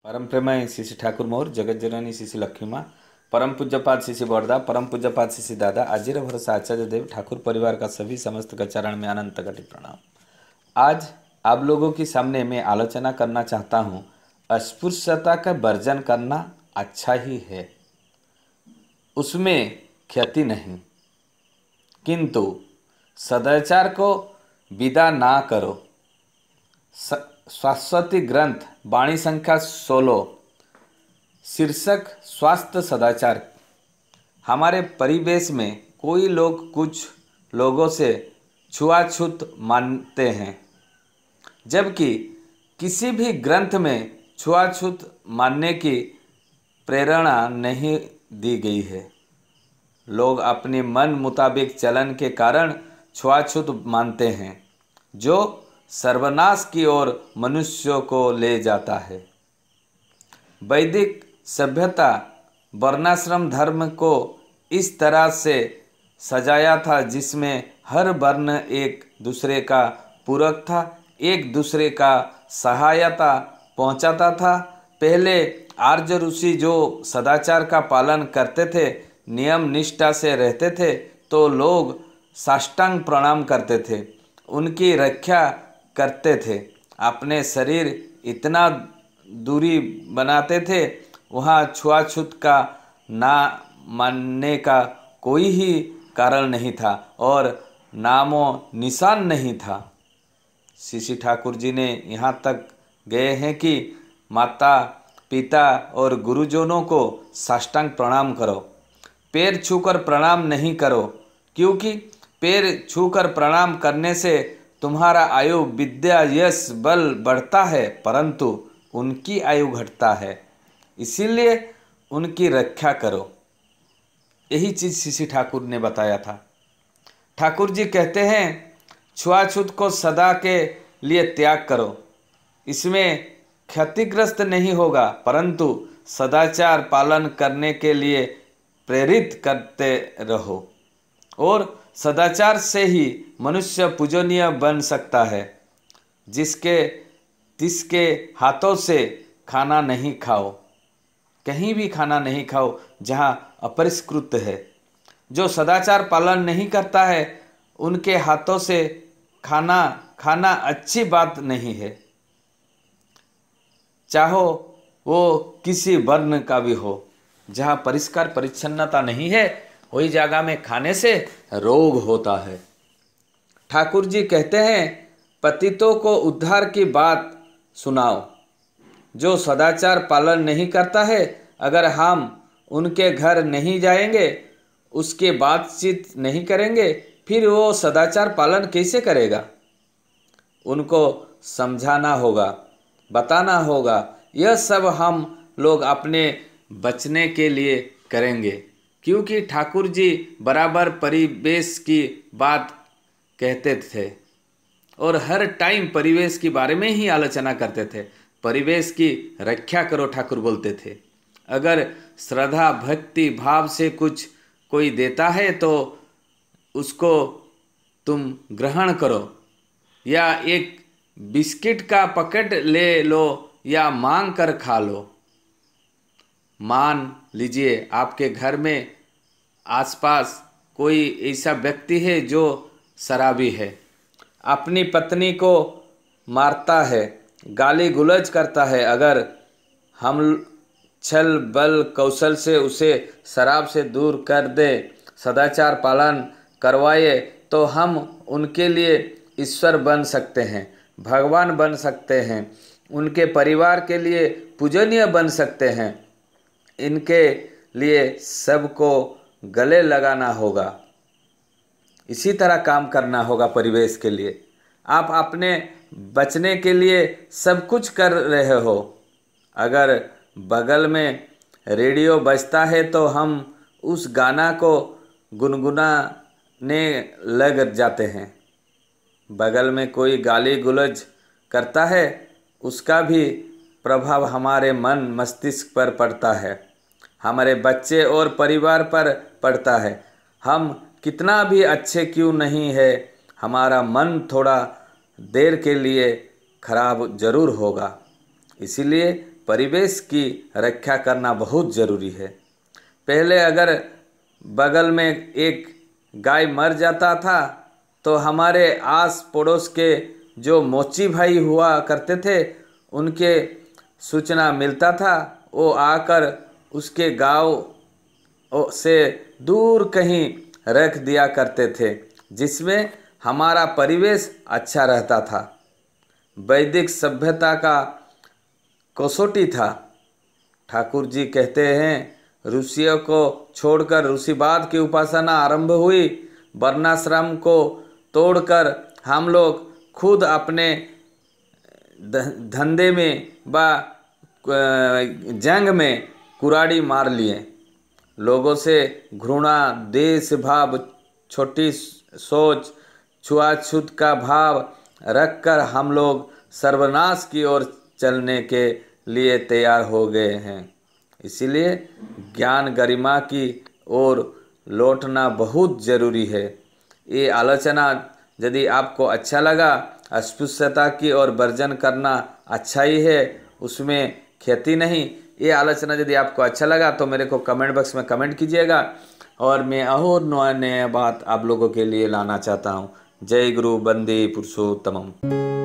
परम प्रेमय श्री श्री ठाकुर मोर जगत जननी श्री श्री लक्ष्मी माँ परम पूज्यपाद श्री श्री बरदा परम पूज्यपाद श्री श्री दादा आजीर भरोसा आचार्य देव ठाकुर परिवार का सभी समस्त का चरण में अनंत कटी प्रणाम। आज आप लोगों के सामने मैं आलोचना करना चाहता हूँ, अस्पृश्यता का वर्जन करना अच्छा ही है, उसमें क्षति नहीं, किंतु सदाचार को विदा ना करो। शाश्वती ग्रंथ वाणी संख्या 16 शीर्षक स्वास्थ्य सदाचार। हमारे परिवेश में कोई लोग कुछ लोगों से छुआछूत मानते हैं, जबकि किसी भी ग्रंथ में छुआछूत मानने की प्रेरणा नहीं दी गई है। लोग अपने मन मुताबिक चलन के कारण छुआछूत मानते हैं, जो सर्वनाश की ओर मनुष्यों को ले जाता है। वैदिक सभ्यता वर्णाश्रम धर्म को इस तरह से सजाया था जिसमें हर वर्ण एक दूसरे का पूरक था, एक दूसरे का सहायता पहुंचाता था। पहले आर्य ऋषि जो सदाचार का पालन करते थे, नियम निष्ठा से रहते थे, तो लोग साष्टांग प्रणाम करते थे, उनकी रक्षा करते थे, अपने शरीर इतना दूरी बनाते थे, वहाँ छुआछूत का ना मानने का कोई ही कारण नहीं था और नामो निशान नहीं था। श्री श्री ठाकुर जी ने यहाँ तक गए हैं कि माता पिता और गुरुजनों को साष्टांग प्रणाम करो, पैर छूकर प्रणाम नहीं करो, क्योंकि पैर छूकर प्रणाम करने से तुम्हारा आयु विद्या यश बल बढ़ता है, परंतु उनकी आयु घटता है, इसीलिए उनकी रक्षा करो। यही चीज़ श्री श्री ठाकुर ने बताया था। ठाकुर जी कहते हैं छुआछूत को सदा के लिए त्याग करो, इसमें क्षतिग्रस्त नहीं होगा, परंतु सदाचार पालन करने के लिए प्रेरित करते रहो और सदाचार से ही मनुष्य पूजनीय बन सकता है। जिसके हाथों से खाना नहीं खाओ, कहीं भी खाना नहीं खाओ जहाँ अपरिष्कृत है। जो सदाचार पालन नहीं करता है, उनके हाथों से खाना खाना अच्छी बात नहीं है, चाहो वो किसी वर्ण का भी हो। जहाँ परिष्कार परिच्छन्नता नहीं है, वही जगह में खाने से रोग होता है। ठाकुर जी कहते हैं पतितों को उद्धार की बात सुनाओ। जो सदाचार पालन नहीं करता है, अगर हम उनके घर नहीं जाएंगे, उसके बातचीत नहीं करेंगे, फिर वो सदाचार पालन कैसे करेगा? उनको समझाना होगा, बताना होगा। यह सब हम लोग अपने बचने के लिए करेंगे, क्योंकि ठाकुर जी बराबर परिवेश की बात कहते थे और हर टाइम परिवेश के बारे में ही आलोचना करते थे। परिवेश की रक्षा करो, ठाकुर बोलते थे। अगर श्रद्धा भक्ति भाव से कुछ कोई देता है तो उसको तुम ग्रहण करो, या एक बिस्किट का पैकेट ले लो या मांग कर खा लो। मान लीजिए आपके घर में आसपास कोई ऐसा व्यक्ति है जो शराबी है, अपनी पत्नी को मारता है, गाली गुलज करता है। अगर हम छल बल कौशल से उसे शराब से दूर कर दे, सदाचार पालन करवाए, तो हम उनके लिए ईश्वर बन सकते हैं, भगवान बन सकते हैं, उनके परिवार के लिए पूजनीय बन सकते हैं। इनके लिए सबको गले लगाना होगा, इसी तरह काम करना होगा परिवेश के लिए। आप अपने बचने के लिए सब कुछ कर रहे हो। अगर बगल में रेडियो बजता है तो हम उस गाना को गुनगुनाने लग जाते हैं। बगल में कोई गाली गुलज करता है, उसका भी प्रभाव हमारे मन मस्तिष्क पर पड़ता है, हमारे बच्चे और परिवार पर पड़ता है। हम कितना भी अच्छे क्यों नहीं है, हमारा मन थोड़ा देर के लिए खराब जरूर होगा। इसीलिए परिवेश की रक्षा करना बहुत ज़रूरी है। पहले अगर बगल में एक गाय मर जाता था तो हमारे आस पड़ोस के जो मोची भाई हुआ करते थे उनके सूचना मिलता था, वो आकर उसके गांव से दूर कहीं रख दिया करते थे, जिसमें हमारा परिवेश अच्छा रहता था। वैदिक सभ्यता का कसौटी था। ठाकुर जी कहते हैं ऋषियों को छोड़कर ऋषिवाद की उपासना आरंभ हुई। वर्णाश्रम को तोड़कर हम लोग खुद अपने धंधे में व जंग में कुराड़ी मार लिए। लोगों से घृणा, देश भाव, छोटी सोच, छुआछूत का भाव रखकर हम लोग सर्वनाश की ओर चलने के लिए तैयार हो गए हैं। इसीलिए ज्ञान गरिमा की ओर लौटना बहुत ज़रूरी है। ये आलोचना यदि आपको अच्छा लगा, अस्पृश्यता की ओर वर्जन करना अच्छा ही है, उसमें खेती नहीं। ये आलोचना यदि आपको अच्छा लगा तो मेरे को कमेंट बॉक्स में कमेंट कीजिएगा और मैं और नया नया बात आप लोगों के लिए लाना चाहता हूँ। जय गुरु, वंदे पुरुषोत्तमम।